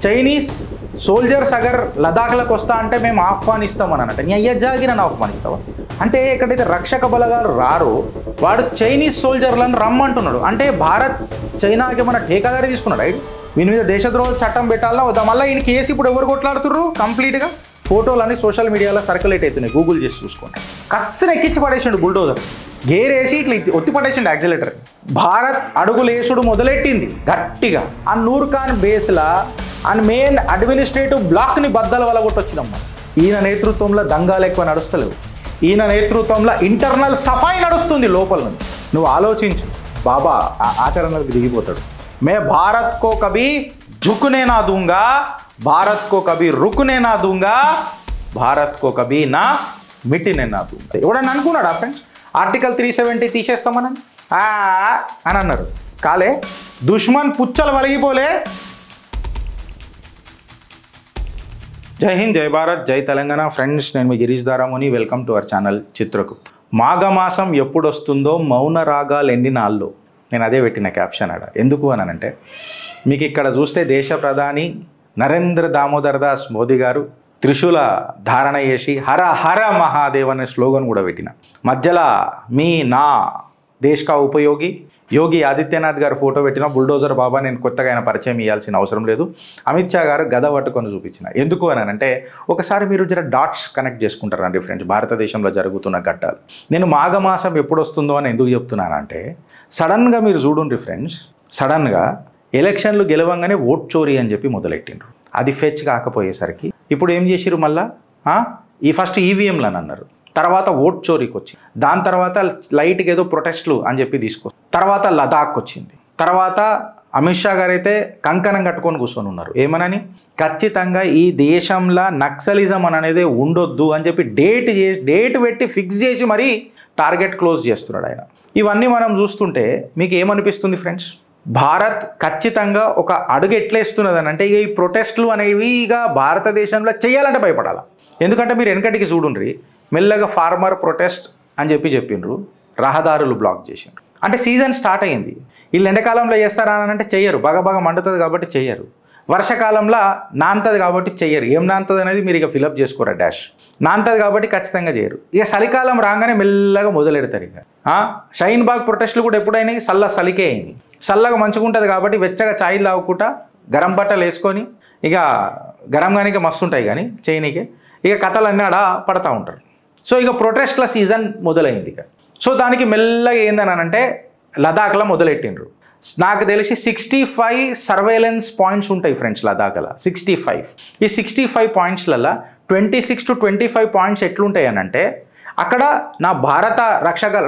Chinese soldiers agar లదాఖ్లకు వస్తా అంటే మేము ఆహ్వానిస్తామని అన్నట్టు నీ అయ్య జాగి నన్ను ఆహ్వానిస్తావా అంటే ఎక్కడైతే రక్షక బలగాలు రారో వాడు చైనీస్ సోల్జర్లను రమ్మంటున్నాడు అంటే భారత్ చైనాకి ఏమైనా ఠేకాదారి తీసుకున్నాడు రైట్ వీని మీద దేశద్రోహ చట్టం పెట్టాలా వద్దా మళ్ళీ ఈయన కేసు ఇప్పుడు ఎవరు కొట్లాడుతుర్రు కంప్లీట్గా ఫోటోలన్నీ సోషల్ మీడియాలో సర్క్యులేట్ అవుతున్నాయి గూగుల్ చేసి చూసుకోండి కస్సను ఎక్కించి పడేసిండు బుల్డోజర్ గేరేసి ఇట్లా ఒత్తి పడేసిండు యాక్సిలేటర్ భారత్ అడుగులేసుడు మొదలెట్టింది గట్టిగా ఆ నూర్ ఖాన్ బేస్లా అండ్ మెయిన్ అడ్మినిస్ట్రేటివ్ బ్లాక్ని బద్దల వల్ల కొట్టొచ్చిందమ్మా ఈయన నేతృత్వంలో దంగాలు ఎక్కువ నడుస్తలేవు ఈయన నేతృత్వంలో ఇంటర్నల్ సఫాయి నడుస్తుంది లోపల నుంచి నువ్వు ఆలోచించు బాబా ఆచరణకు దిగిపోతాడు మే భారత్ కో కభీ झुकने ना दूंगा भारत को कभी रुकने ना दूंगा भारत को कभी ना मिटने ना दूंगा ఎవడన్నా అనుకున్నాడా ఫ్రెండ్స్ ఆర్టికల్ 370 తీసేస్తామని అని అన్నారు కాలే దుష్మన్ పుచ్చలు వలిగిపోలే జై హింద్ జై భారత్ జై తెలంగాణ ఫ్రెండ్స్ నేను మీ Girish Daramuni welcome to our channel Chitragupta మాఘమాసం ఎప్పుడు వస్తుందో మౌన రాగాలు ఎండినాళ్ళు నేను అదే పెట్టిన క్యాప్షన్ ఆడ ఎందుకు అని అంటే మీకు ఇక్కడ చూస్తే దేశ ప్రధాని నరేంద్ర దామోదర్ దాస్ మోదీ గారు త్రిశూల ధారణ చేసి హర హర మహాదేవ్ అనే స్లోగన్ కూడా పెట్టిన మధ్యలో మీ నా దేశ్ కా ఉపయోగి యోగి ఆదిత్యనాథ్ గారు ఫోటో పెట్టిన బుల్డోజర్ బాబా నేను కొత్తగా ఆయన పరిచయం ఇవ్వాల్సిన అవసరం లేదు అమిత్ షా గారు గద పట్టుకొని చూపించిన ఎందుకు అని అంటే ఒకసారి మీరు జర డాట్స్ కనెక్ట్ చేసుకుంటారండి ఫ్రెండ్స్ భారతదేశంలో జరుగుతున్న ఘట్టాలు నేను మాఘమాసం ఎప్పుడు వస్తుందో అని ఎందుకు చెప్తున్నానంటే సడన్గా మీరు చూడండి ఫ్రెండ్స్ సడన్గా ఎలక్షన్లు గెలవంగానే ఓట్ చోరీ అని చెప్పి మొదలెట్టిండ్రు అది ఫెచ్ కాకపోయేసరికి ఇప్పుడు ఏం చేసిరు మళ్ళా ఈ ఫస్ట్ ఈవీఎంలు అని అన్నారు తర్వాత ఓట్ చోరీకి వచ్చింది దాని తర్వాత లైట్గా ఏదో ప్రొటెస్ట్లు అని చెప్పి తీసుకొచ్చి తర్వాత లదాఖ్ వచ్చింది తర్వాత అమిత్ షా గారు అయితే కంకణం కట్టుకొని కూర్చొని ఉన్నారు ఏమనని ఖచ్చితంగా ఈ దేశంలో నక్సలిజం అనేది ఉండొద్దు అని చెప్పి డేట్ పెట్టి ఫిక్స్ చేసి మరీ టార్గెట్ క్లోజ్ చేస్తున్నాడు ఆయన ఇవన్నీ మనం చూస్తుంటే మీకు ఏమనిపిస్తుంది ఫ్రెండ్స్ భారత్ ఖచ్చితంగా ఒక అడుగు ఎట్లేస్తున్నది అని అంటే ఇక ఈ ప్రొటెస్ట్లు అనేవి ఇక భారతదేశంలో చేయాలంటే భయపడాలి ఎందుకంటే మీరు వెనకటికి చూడుండ్రి మెల్లగా ఫార్మర్ ప్రొటెస్ట్ అని చెప్పిండ్రు రహదారులు బ్లాక్ చేసిండ్రు అంటే సీజన్ స్టార్ట్ అయింది వీళ్ళు ఎండాకాలంలో చేస్తారా అని అంటే చెయ్యరు బాగా మండుతుంది కాబట్టి చెయ్యరు వర్షాకాలంలో నాంతది కాబట్టి చెయ్యరు ఏం నాంతది అనేది మీరు ఇక ఫిలప్ చేసుకోరా డాష్ నాంతది కాబట్టి ఖచ్చితంగా చేయరు ఇక చలికాలం రాగానే మెల్లగా మొదలెడతారు ఇక షైన్ బాగ్ ప్రొటెస్ట్లు కూడా ఎప్పుడైనాయి చలికే అయినాయి చల్లగా మంచిగా ఉంటుంది కాబట్టి వెచ్చగా ఛాయ్ తాగుకుంటా గరం బట్టలు వేసుకొని ఇక గరంగానే మస్తు ఉంటాయి కానీ చైనీకి ఇక కథలన్నీ ఆడ పడతా ఉంటారు సో ఇక ప్రొటెస్ట్ల సీజన్ మొదలైంది ఇక సో దానికి మెల్లగా ఏందని అంటే లదాఖ్లో మొదలెట్టిండ్రు నాకు తెలిసి 65 సర్వేలెన్స్ పాయింట్స్ ఉంటాయి ఫ్రెండ్స్ లదాఖ్లో 65 ఈ 65 పాయింట్స్లలో 26 to 25 పాయింట్స్ ఎట్లుంటాయి అని అంటే అక్కడ నా భారత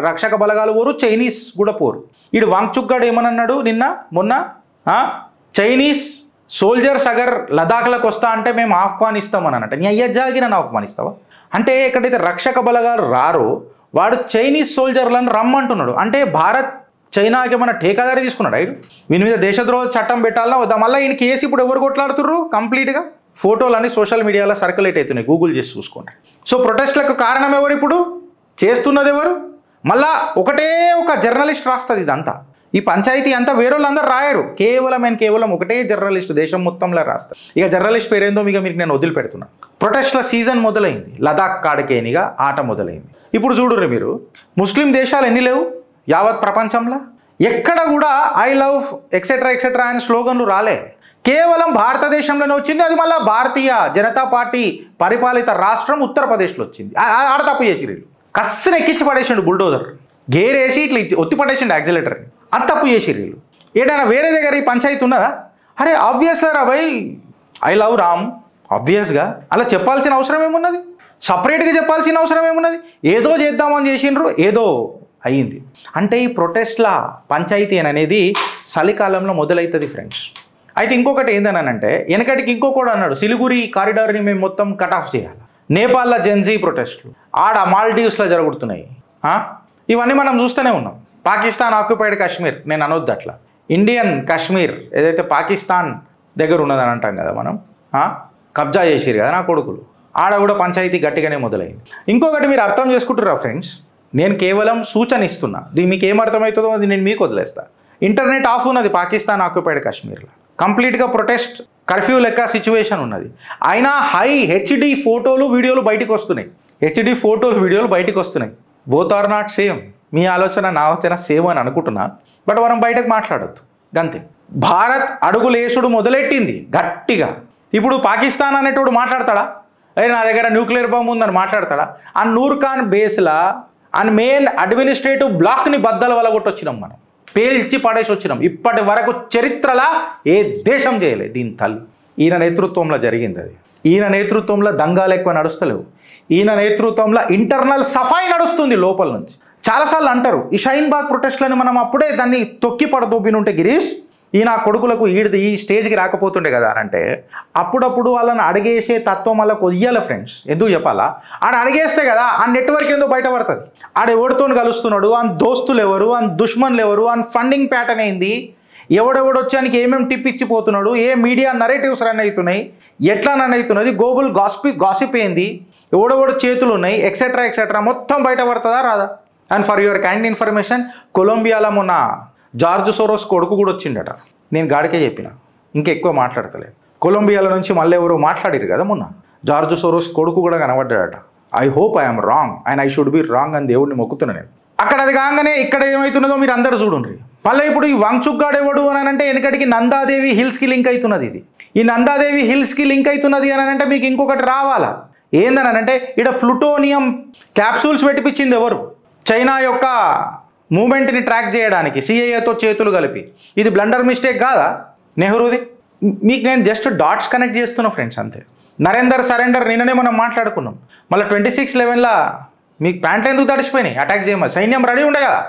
రక్షక బలగాలు పోరు చైనీస్ కూడా పోరు వీడు వాంగ్చుక్ ఏమన్నాడు మొన్న చైనీస్ సోల్జర్స్ అగర్ లదాఖ్లకు వస్తా అంటే మేము ఆహ్వానిస్తామని అన్నట్టు నీ అయ్య జాగి నన్ను ఆహ్వానిస్తావా అంటే ఎక్కడైతే రక్షక బలగాలు రారో వాడు చైనీస్ సోల్జర్లను రమ్మంటున్నాడు అంటే భారత్ చైనాకి ఏమైనా ఠేకాదారి తీసుకున్నాడు రైట్ వీని మీద దేశద్రోహ చట్టం పెట్టాలా వద్దా మళ్ళీ ఈయన కేసు ఇప్పుడు ఎవరు కొట్లాడుతుర్రు కంప్లీట్గా ఫోటోలన్నీ సోషల్ మీడియాలో సర్క్యులేట్ అవుతున్నాయి గూగుల్ చేసి చూసుకోండి సో ప్రొటెస్ట్లకు కారణం ఎవరు ఇప్పుడు చేస్తున్నది ఎవరు మళ్ళా ఒకటే ఒక జర్నలిస్ట్ రాస్తుంది ఇదంతా ఈ పంచాయతీ అంతా వేరే వాళ్ళందరూ రాయరు కేవలం ఒకటే జర్నలిస్ట్ దేశం మొత్తంలో రాస్తారు ఇక జర్నలిస్ట్ పేరేందో మీకు నేను వదిలిపెడుతున్నా ప్రొటెస్ట్ల సీజన్ మొదలైంది లదాఖ్ కాడకేనిగా ఆట మొదలైంది ఇప్పుడు చూడుర్రి మీరు ముస్లిం దేశాలు ఎన్ని లేవు యావత్ ప్రపంచంలో ఎక్కడ కూడా ఐ లవ్ ఎక్సెట్రా అనే స్లోగన్లు రాలే కేవలం భారతదేశంలోనే వచ్చింది అది మళ్ళీ భారతీయ జనతా పార్టీ పరిపాలిత రాష్ట్రం ఉత్తరప్రదేశ్లో వచ్చింది ఆడ తప్పు చేసి కస్సను ఎక్కించి పడేసిండు బుల్డోజర్ గేరేసి ఇట్లా ఒత్తి పడేసిండు యాక్సిలేటర్ అది తప్పు చేసి వీళ్ళు ఏదైనా వేరే దగ్గర ఈ పంచాయతీ ఉన్నదా అరే ఆబ్వియస్గా రా భయ్ ఐ లవ్ రామ్ ఆబ్వియస్గా అలా చెప్పాల్సిన అవసరం ఏమున్నది సపరేట్గా చెప్పాల్సిన అవసరం ఏమున్నది ఏదో చేద్దామని చేసిండ్రు ఏదో అయ్యింది అంటే ఈ ప్రొటెస్ట్ల పంచాయతీ అనేది చలికాలంలో మొదలవుతుంది ఫ్రెండ్స్ అయితే ఇంకొకటి ఏందనంటే వెనకటికి ఇంకొకటి అన్నాడు సిలిగురి కారిడార్ని మేము మొత్తం కట్ ఆఫ్ చేయాలి నేపాల్లో జెన్జీ ప్రొటెస్ట్లు ఆడ మాల్డీవ్స్లో జరుగుతున్నాయి ఇవన్నీ మనం చూస్తూనే ఉన్నాం పాకిస్తాన్ ఆక్యుపైడ్ కాశ్మీర్ నేను అనొద్దు అట్లా ఇండియన్ కాశ్మీర్ ఏదైతే పాకిస్తాన్ దగ్గర ఉన్నదని అంటాం కదా మనం కబ్జా చేసిరు కదా నా కొడుకులు ఆడ కూడా పంచాయతీ గట్టిగానే మొదలైంది ఇంకొకటి మీరు అర్థం చేసుకుంటురా ఫ్రెండ్స్ నేను కేవలం సూచన ఇస్తున్నా దీనికి మీకు ఏమర్థమవుతుందో అది నేను మీకు వదిలేస్తా ఇంటర్నెట్ ఆఫ్ ఉన్నది పాకిస్తాన్ ఆక్యుపైడ్ కాశ్మీర్లో కంప్లీట్గా ప్రొటెస్ట్ కర్ఫ్యూ లెక్క సిచ్యువేషన్ ఉన్నది. అయినా హై హెచ్డి ఫోటోలు వీడియోలు బయటకు వస్తున్నాయి. హెచ్డి ఫోటోలు వీడియోలు బయటకు వస్తున్నాయి. Both are not same. మీ ఆలోచన నా ఆలోచన సేమ్ అని అనుకుంటున్నా, బట్ మనం బయటకు మాట్లాడద్దు గంతే. భారత్ అడుగులేసుడు మొదలెట్టింది గట్టిగా. ఇప్పుడు పాకిస్తాన్ అనేటోడు మాట్లాడతాడా? అదే నా దగ్గర న్యూక్లియర్ బాంబు ఉందని మాట్లాడతాడా? ఆ నూర్ఖాన్ బేస్లా అండ్ మెయిన్ అడ్మినిస్ట్రేటివ్ బ్లాక్ని బద్దల వలగొట్టొచ్చినాం, మనం పేల్చి పడేసి వచ్చినాం. ఇప్పటి వరకు చరిత్రలా ఏ దేశం చేయలేదు దీని తల్లి. ఈయన నేతృత్వంలో జరిగింది అది. ఈయన నేతృత్వంలో దంగాలు ఎక్కువ నడుస్తలేవు. ఈయన నేతృత్వంలో ఇంటర్నల్ సఫాయి నడుస్తుంది లోపల నుంచి. చాలాసార్లు అంటారు ఈ షైన్ బాగ్ ప్రొటెస్ట్లని మనం అప్పుడే దాన్ని తొక్కి పడదొబ్బినుంటే గిరీష్ ఈయన కొడుకులకు ఈ స్టేజ్కి రాకపోతుండే కదా అని అంటే, అప్పుడప్పుడు వాళ్ళని అడిగేసే తత్వం వల్ల కొయ్యాల ఫ్రెండ్స్. ఎందుకు చెప్పాలా? ఆడ అడిగేస్తే కదా ఆ నెట్వర్క్ ఏందో బయటపడుతుంది. ఆడ ఎవరితో కలుస్తున్నాడు, ఆ దోస్తులు ఎవరు, ఆ దుష్మన్లు ఎవరు, ఆ ఫండింగ్ ప్యాటర్న్ ఏంది, ఎవడెవడొచ్చానికి ఏమేమి టిప్ ఇచ్చిపోతున్నాడు, ఏ మీడియా నరేటివ్స్ రన్ అవుతున్నాయి, ఎట్లా రన్ అవుతున్నది, గోబుల్ గాసిప్ ఏంది, ఎవడెవడు చేతులు ఉన్నాయి, ఎక్సెట్రా ఎక్సెట్రా మొత్తం బయటపడుతుందా రాదా? And for your kind information, కొలంబియాలో మొన్న జార్జ్ సోరోస్ కొడుకు కూడా వచ్చిండట. నేను గాడికే చెప్పిన, ఇంకా ఎక్కువ మాట్లాడతలేదు. కొలంబియాల నుంచి మళ్ళీ ఎవరో మాట్లాడారు కదా మొన్న, జార్జ్ సోరోస్ కొడుకు కూడా కనబడ్డాడట. I hope I'm wrong and I should be wrong అని దేవుడిని మొక్కుతున్నాను నేను. అక్కడ అది కాగానే ఇక్కడ ఏమవుతున్నదో మీరు అందరూ చూడండి. మళ్ళీ ఇప్పుడు ఈ వాంగ్చుక్గాడు ఎవడు అని అంటే వెనకటికి నందాదేవి హిల్స్కి లింక్ అవుతున్నది. ఇది ఈ నందాదేవి హిల్స్కి లింక్ అవుతున్నది అని అంటే మీకు ఇంకొకటి రావాలా ఏందని అంటే, ఇక్కడ ప్లూటోనియం క్యాప్సూల్స్ పెట్టిపించింది ఎవరు? చైనా యొక్క మూమెంట్ని ట్రాక్ చేయడానికి సిఐఏతో చేతులు కలిపి. ఇది బ్లండర్ మిస్టేక్ కాదా నెహ్రూది? మీకు నేను జస్ట్ డాట్స్ కనెక్ట్ చేస్తున్నా ఫ్రెండ్స్ అంతే. నరేందర్ సరెండర్ నిన్ననే మనం మాట్లాడుకున్నాం. మళ్ళీ 26/11 మీకు ప్యాంట్లు ఎందుకు తడిచిపోయినాయి అటాక్ చేయమని? సైన్యం రెడీ ఉండే కదా.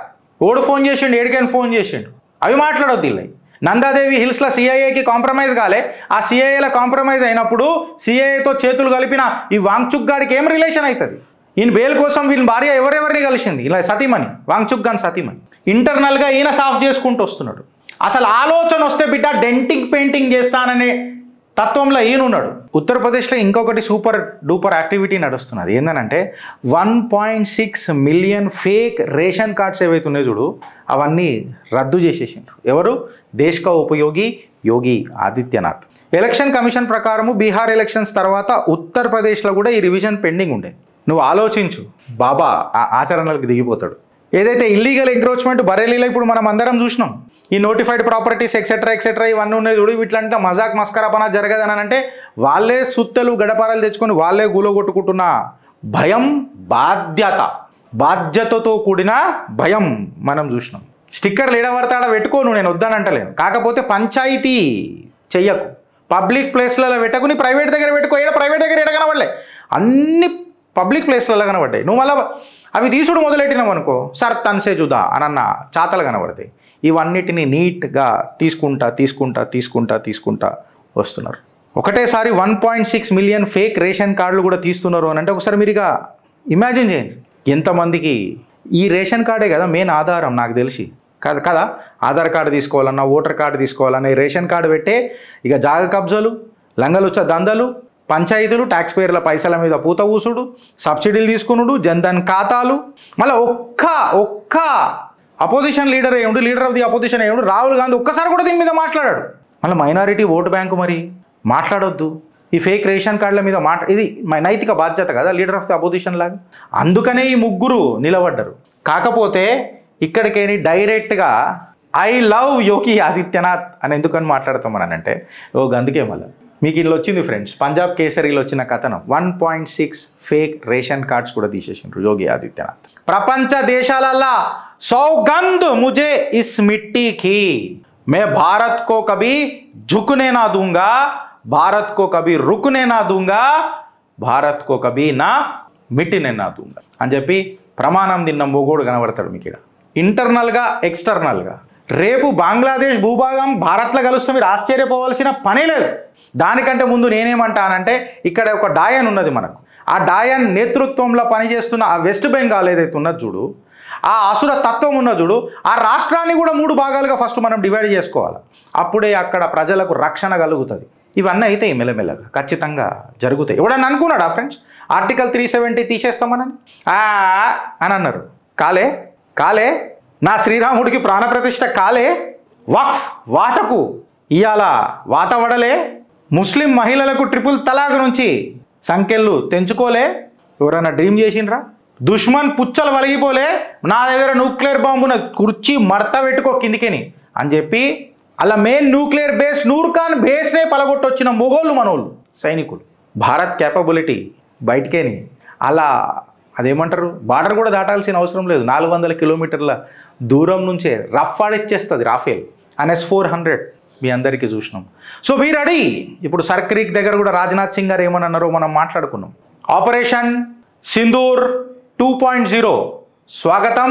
ఓడు ఫోన్ చేసిండు, ఏడికైనా ఫోన్ చేసిండు. అవి మాట్లాడొద్దు. ఇలా నందాదేవి హిల్స్లో సిఐఏకి కాంప్రమైజ్ కాలే. ఆ సిఐఏలో కాంప్రమైజ్ అయినప్పుడు సిఐఏతో చేతులు కలిపిన ఈ వాంగ్చుక్ గాడికి ఏం రిలేషన్ అవుతుంది? ఈయన బెయిల్ కోసం వీళ్ళ భార్య ఎవరెవరిని కలిసింది? ఇలా సతీమణి, వాంగ్చుక్ గాన్ సతీమణి. ఇంటర్నల్గా ఈయన సాఫ్ చేసుకుంటూ వస్తున్నాడు. అసలు ఆలోచన వస్తే బిడ్డ డెంటింగ్ పెయింటింగ్ చేస్తాననే తత్వంలో ఈయనున్నాడు. ఉత్తరప్రదేశ్లో ఇంకొకటి సూపర్ డూపర్ యాక్టివిటీ నడుస్తున్నది. ఏంటంటే 1.6 మిలియన్ ఫేక్ రేషన్ కార్డ్స్ ఏవైతే ఉన్నాయో చూడు, అవన్నీ రద్దు చేసేసిండ్రు. ఎవరు? దేశ్ కా ఉపయోగి యోగి ఆదిత్యనాథ్. ఎలక్షన్ కమిషన్ ప్రకారము బీహార్ ఎలక్షన్స్ తర్వాత ఉత్తరప్రదేశ్లో కూడా ఈ రివిజన్ పెండింగ్ ఉండే. నువ్వు ఆలోచించు, బాబా ఆచరణలకు దిగిపోతాడు. ఏదైతే ఇల్లీగల్ ఎంక్రోచ్మెంట్ బరేలీలో ఇప్పుడు మనం అందరం చూసినాం. ఈ నోటిఫైడ్ ప్రాపర్టీస్ ఎక్సెట్రా ఎక్సెట్రా ఇవన్నీ ఉన్నాయి చూడు. వీటిలంటే మజాక్ మస్కరాపన జరగదని అంటే వాళ్ళే సుత్తలు గడపారాలు తెచ్చుకొని వాళ్ళే గూలగొట్టుకుంటున్న భయం, బాధ్యతతో కూడిన భయం మనం చూసినాం. స్టిక్కర్లు ఎడబడతాడా పెట్టుకోను, నేను వద్దానంటలేను. కాకపోతే పంచాయతీ చెయ్యకు, పబ్లిక్ ప్లేస్లలో పెట్టుకుని ప్రైవేట్ దగ్గర పెట్టుకో. ప్రైవేట్ దగ్గర ఎడగనబడలే, అన్ని పబ్లిక్ ప్లేస్లలో కనబడ్డాయి. నువ్వు మళ్ళీ అవి తీసుడు మొదలెట్టినావు అనుకో, సర్ తన్సే జుదా అనన్న చాతలు కనబడతాయి. ఇవన్నిటిని నీట్గా తీసుకుంటా వస్తున్నారు. ఒకటేసారి 1.6 మిలియన్ ఫేక్ రేషన్ కార్డులు కూడా తీస్తున్నారు అని అంటే ఒకసారి మీరు ఇక ఇమాజిన్ చేయండి ఎంతమందికి. ఈ రేషన్ కార్డే కదా మెయిన్ ఆధారం నాకు తెలిసి కదా. ఆధార్ కార్డు తీసుకోవాలన్నా, ఓటర్ కార్డు తీసుకోవాలన్నా ఈ రేషన్ కార్డు పెట్టే ఇక జాగ కబ్జాలు, లంగలుచ్చ దందలు, పంచాయతీలు, ట్యాక్స్ పేర్ల పైసల మీద పూత ఊసుడు, సబ్సిడీలు తీసుకునుడు, జన్ధన్ ఖాతాలు. మళ్ళీ ఒక్క అపోజిషన్ లీడర్ అయ్యుండు, లీడర్ ఆఫ్ ది అపోజిషన్ అయ్యుండు రాహుల్ గాంధీ ఒక్కసారి కూడా దీని మీద మాట్లాడాడు. మళ్ళీ మైనారిటీ ఓటు బ్యాంకు మరి మాట్లాడొద్దు. ఈ ఫేక్ రేషన్ కార్డుల మీద ఇది నైతిక బాధ్యత కదా లీడర్ ఆఫ్ ది అపోజిషన్ లాగా. అందుకనే ఈ ముగ్గురు నిలబడ్డారు. కాకపోతే ఇక్కడికేని డైరెక్ట్గా ఐ లవ్ యోగి ఆదిత్యనాథ్ అని ఎందుకని మాట్లాడతామనంటే అందుకే మళ్ళీ మీకు ఇల్లు వచ్చింది ఫ్రెండ్స్. పంజాబ్ కేసరిలో వచ్చిన కథనం 1.6 ఫేక్ రేషన్ కార్డ్స్ కూడా తీసేసిండ్రు యోగి ఆదిత్యనాథ్. ప్రపంచ దేశాలల్లా सौगंध मुझे इस मिट्टी की, मैं भारत को कभी झुकने ना दूंगा, भारत को कभी रुकने ना दूंगा, भारत को कभी ना मिटने ना दूंगा అని చెప్పి ప్రమాణం తిన్న మొగోడు కనబడతాడు మీకు ఇక్కడ. ఇంటర్నల్గా ఎక్స్టర్నల్గా రేపు బంగ్లాదేశ్ భూభాగం భారత్లో కలుస్తే మీరు ఆశ్చర్యపోవాల్సిన పనే లేదు. దానికంటే ముందు నేనేమంటానంటే ఇక్కడ ఒక డాయన్ ఉన్నది మనకు. ఆ డాయన్ నేతృత్వంలో పనిచేస్తున్న ఆ వెస్ట్ బెంగాల్ ఏదైతే ఉన్నది చూడు, ఆ అసుర తత్వం ఉన్న చూడు, ఆ రాష్ట్రాన్ని కూడా 3 భాగాలుగా ఫస్ట్ మనం డివైడ్ చేసుకోవాలి. అప్పుడే అక్కడ ప్రజలకు రక్షణ కలుగుతుంది. ఇవన్నీ అయితే మెల్లమెల్లగా ఖచ్చితంగా జరుగుతాయి. ఎవడన్నా అనుకున్నాడా ఫ్రెండ్స్ ఆర్టికల్ 370 తీసేస్తామనని అని అన్నారు? కాలే నా శ్రీరాముడికి ప్రాణప్రతిష్ఠ కాలే, వక్ఫ్ వాతకు ఇవాళ వాత వడలే, ముస్లిం మహిళలకు ట్రిపుల్ తలాక్ నుంచి సంఖ్యలు తెంచుకోలే? ఎవరైనా డ్రీమ్ చేసిండ్రా? దుష్మన్ పుచ్చలు వలిగిపోలే, నా దగ్గర న్యూక్లియర్ బాంబున కుర్చీ మడత పెట్టుకో కిందికిని అని చెప్పి అలా మెయిన్ న్యూక్లియర్ బేస్ నూర్ఖాన్ బేస్నే పలగొట్టొచ్చిన మొగోళ్ళు మనోళ్ళు సైనికులు. భారత్ క్యాపబిలిటీ బయటికేని అలా అదేమంటారు, బార్డర్ కూడా దాటాల్సిన అవసరం లేదు. 400 కిలోమీటర్ల దూరం నుంచే రఫ్ ఆడిచ్చేస్తుంది రాఫేల్ అండ్ S-400 మీ అందరికీ చూసినాం. So we ready. ఇప్పుడు సర్క్రీక్ దగ్గర కూడా రాజ్నాథ్ సింగ్ గారు ఏమని అన్నారో మనం మాట్లాడుకున్నాం. ఆపరేషన్ సింధూర్ 2.0 స్వాగతం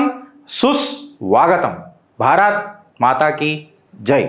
సుస్వాగతం. భారత్ మాతాకి జై.